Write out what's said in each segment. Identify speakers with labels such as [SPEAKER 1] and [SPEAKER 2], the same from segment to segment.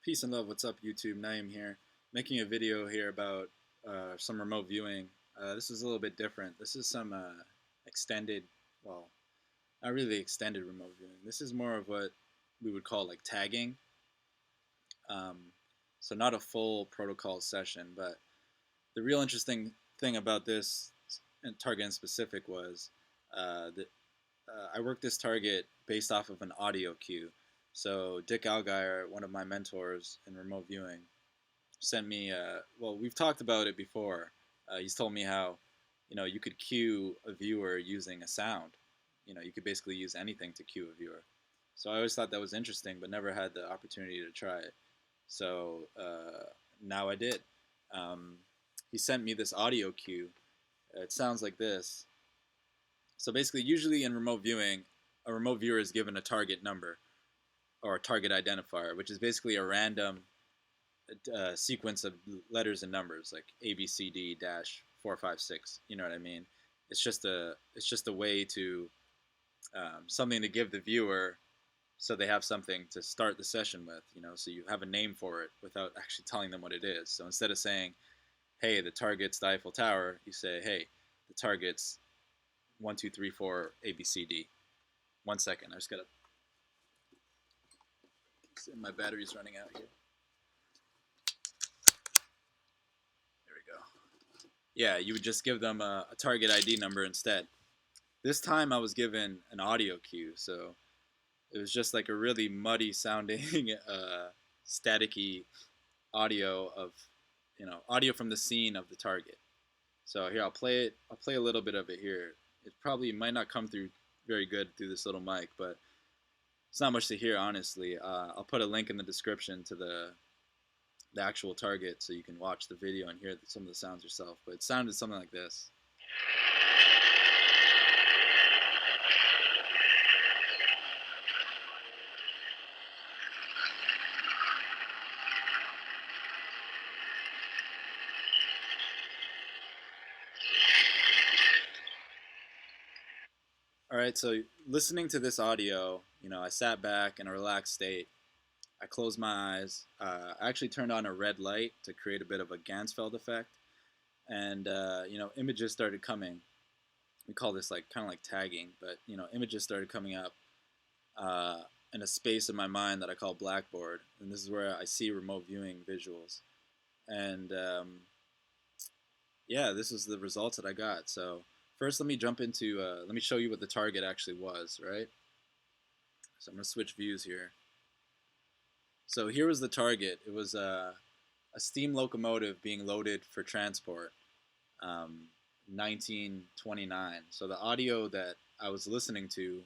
[SPEAKER 1] Peace and love. What's up, YouTube? Naeem here, making a video here about some remote viewing. This is a little bit different. This is some extended, well, not really extended remote viewing. This is more of what we would call like tagging. Um, so not a full protocol session, but the real interesting thing about this target in specific was that I worked this target based off of an audio cue. So Dick Algeier, one of my mentors in remote viewing, sent me. Well, we've talked about it before. He's told me how, you could cue a viewer using a sound. You could basically use anything to cue a viewer. So I always thought that was interesting, but never had the opportunity to try it. So now I did. Um, he sent me this audio cue. It sounds like this. So basically, usually in remote viewing, a remote viewer is given a target number or a target identifier, which is basically a random sequence of letters and numbers, like A B C D dash 456. You know what I mean? It's just a way to something to give the viewer, so they have something to start the session with. So you have a name for it without actually telling them what it is. So instead of saying, "Hey, the target's the Eiffel Tower," you say, "Hey, the target's 1 2 3 4 ABCD." 1 second, I just gotta. My battery's running out here. There we go. Yeah, you would just give them a target ID number instead. This time I was given an audio cue, so it was just like a really muddy sounding, staticky audio of, audio from the scene of the target. So here I'll play it. I'll play a little bit of it here. It probably might not come through very good through this little mic, but it's not much to hear, honestly. I'll put a link in the description to the actual target so you can watch the video and hear some of the sounds yourself. But it sounded something like this. All right, so listening to this audio, I sat back in a relaxed state. I closed my eyes. I actually turned on a red light to create a bit of a Ganzfeld effect, and images started coming. We call this like kind of like tagging, but images started coming up in a space in my mind that I call Blackboard, and this is where I see remote viewing visuals. And yeah, this is the results that I got. So first, let me jump into. Let me show you what the target actually was, right? So I'm gonna switch views here. So here was the target. It was a steam locomotive being loaded for transport, 1929. So the audio that I was listening to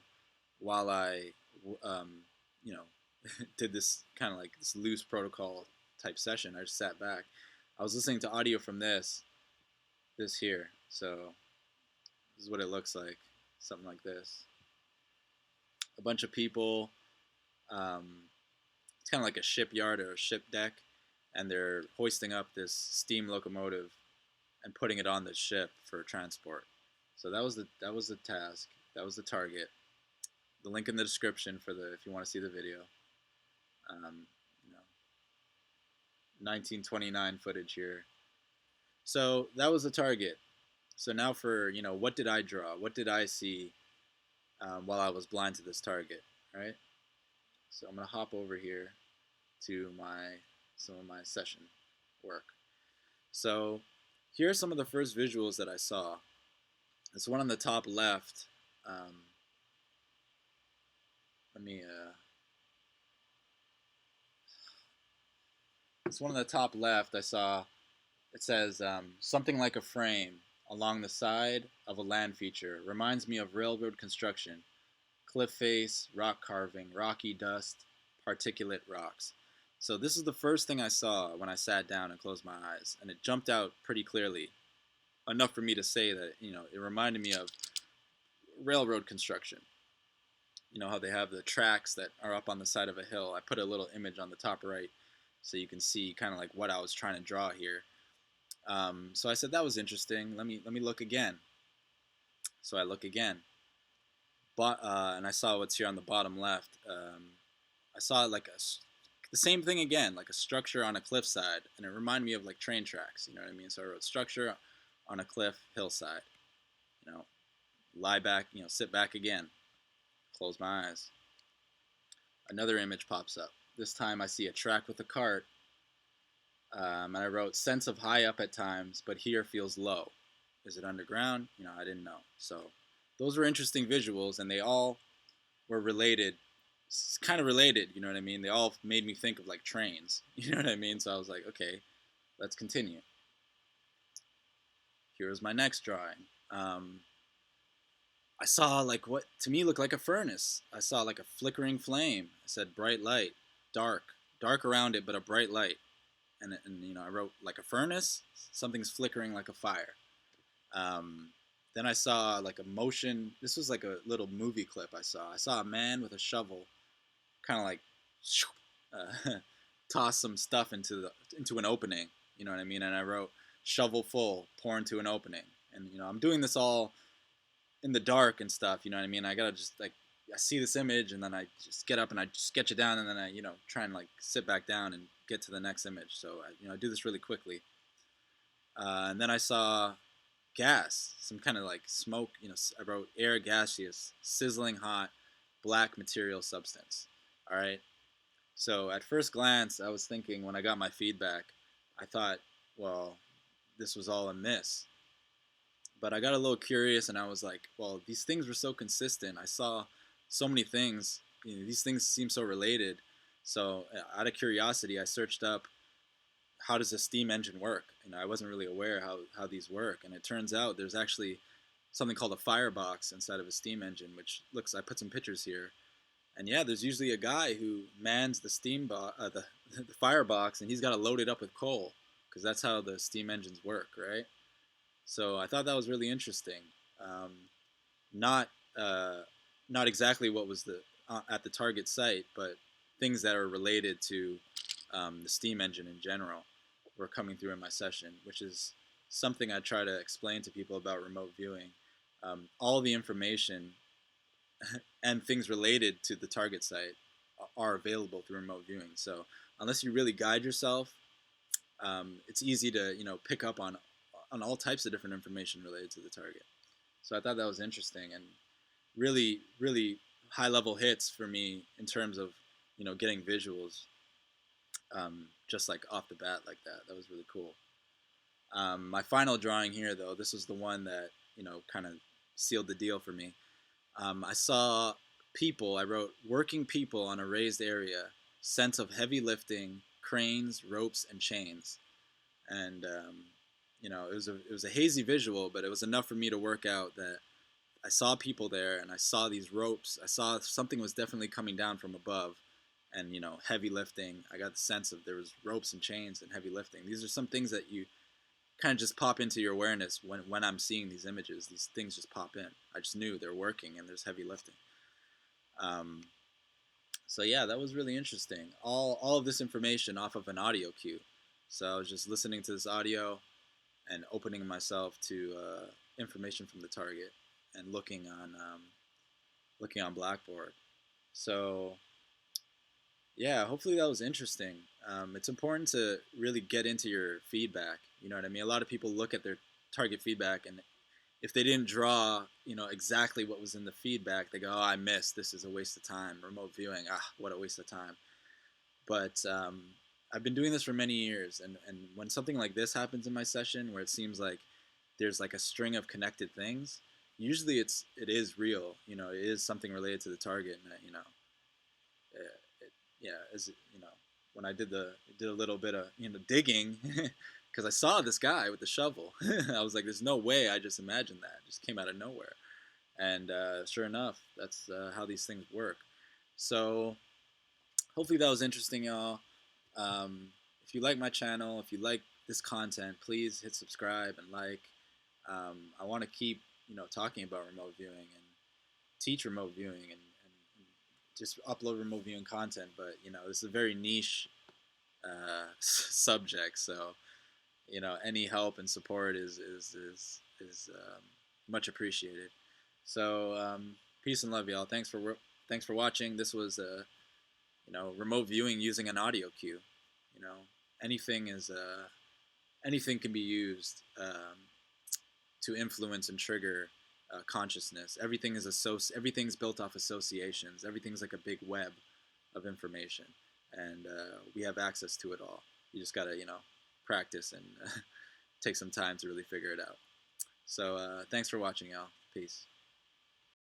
[SPEAKER 1] while I, you know, did this kind of like this loose protocol type session, I just sat back. I was listening to audio from this here. So this is what it looks like, something like this. A bunch of people. It's kind of like a shipyard or a ship deck, and they're hoisting up this steam locomotive and putting it on the ship for transport. So that was the task. That was the target. The link in the description for the if you want to see the video. Um, you know, 1929 footage here. So that was the target. So now for what did I draw? What did I see while I was blind to this target? Right. So I'm gonna hop over here to some of my session work. So here are some of the first visuals that I saw. This one on the top left. Let me. This one on the top left, I saw. It says something like a frame along the side of a land feature. Reminds me of railroad construction, cliff face, rock carving, rocky dust, particulate rocks. So this is the first thing I saw when I sat down and closed my eyes, and it jumped out pretty clearly, enough for me to say that it reminded me of railroad construction. You know how they have the tracks that are up on the side of a hill. I put a little image on the top right so you can see kind of like what I was trying to draw here. So I said that was interesting. Let me look again. So I look again, and I saw what's here on the bottom left. I saw like the same thing again, like a structure on a cliffside, and it reminded me of like train tracks. You know what I mean? So I wrote structure on a cliff hillside. You know, lie back. You know, sit back again. Close my eyes. Another image pops up. This time I see a track with a cart, and I wrote sense of high up at times, but here feels low. Is it underground? You know, I didn't know. So those were interesting visuals, and they all were related, kind of related. You know what I mean? They all made me think of like trains. You know what I mean? So I was like, okay, let's continue. Here's my next drawing. I saw like what to me looked like a furnace. I saw like a flickering flame. I said bright light, dark, dark around it, but a bright light. And you know, I wrote like a furnace. Something's flickering like a fire. Um, then I saw like a motion. This was like a little movie clip I saw. I saw a man with a shovel, kind of like toss some stuff into an opening. You know what I mean? And I wrote shovel full, pour into an opening. And you know, I'm doing this all in the dark and stuff. You know what I mean? I gotta just like I see this image and then I just get up and I sketch it down and then I try and like sit back down and get to the next image. So I do this really quickly. And then I saw gas, some kind of like smoke. I wrote air gaseous, sizzling hot, black material substance. All right. So at first glance, I was thinking when I got my feedback, I thought, well, this was all a miss. But I got a little curious and I was like, well, these things were so consistent. I saw so many things. These things seem so related. So out of curiosity, I searched up how does a steam engine work. I wasn't really aware how these work, and it turns out there's actually something called a firebox inside of a steam engine, which looks. I put some pictures here, and yeah, there's usually a guy who mans the the firebox, and he's got to load it up with coal because that's how the steam engines work, right? So I thought that was really interesting. Um, not not exactly what was at the target site, but things that are related to the steam engine in general were coming through in my session, which is something I try to explain to people about remote viewing. All the information and things related to the target site are available through remote viewing. So unless you really guide yourself, it's easy to pick up on all types of different information related to the target. So I thought that was interesting and really, really high level hits for me in terms of getting visuals just like off the bat like that. That was really cool. My final drawing here, though, this was the one that kind of sealed the deal for me. I saw people. I wrote working people on a raised area, sense of heavy lifting, cranes, ropes, and chains, and it was a hazy visual, but it was enough for me to work out that I saw people there, and I saw these ropes. I saw something was definitely coming down from above, and heavy lifting. I got the sense of there was ropes and chains and heavy lifting. These are some things that you kind of just pop into your awareness when I'm seeing these images. These things just pop in. I just knew they're working and there's heavy lifting. So yeah, that was really interesting. All of this information off of an audio cue. So I was just listening to this audio and opening myself to information from the target and looking on Blackboard. So yeah, hopefully that was interesting. It's important to really get into your feedback. You know what I mean? A lot of people look at their target feedback, and if they didn't draw, exactly what was in the feedback, they go, "Oh, I missed. This is a waste of time. Remote viewing. Ah, what a waste of time." But I've been doing this for many years, and when something like this happens in my session, where it seems like there's like a string of connected things, usually it is real. It is something related to the target, and yeah, as when I did a little bit of digging, because I saw this guy with the shovel. I was like, "There's no way I just imagined that. It just came out of nowhere." And sure enough, that's how these things work. So hopefully that was interesting, y'all. If you like my channel, if you like this content, please hit subscribe and like. I want to keep talking about remote viewing and teach remote viewing and just upload remote viewing content, but this is a very niche subject, so any help and support is much appreciated. So peace and love, y'all. Thanks for watching. This was remote viewing using an audio cue. You know, anything is anything can be used to influence and trigger consciousness. Everything's built off associations. Everything's like a big web of information, and we have access to it all. You just gotta practice and take some time to really figure it out. So thanks for watching, y'all. Peace.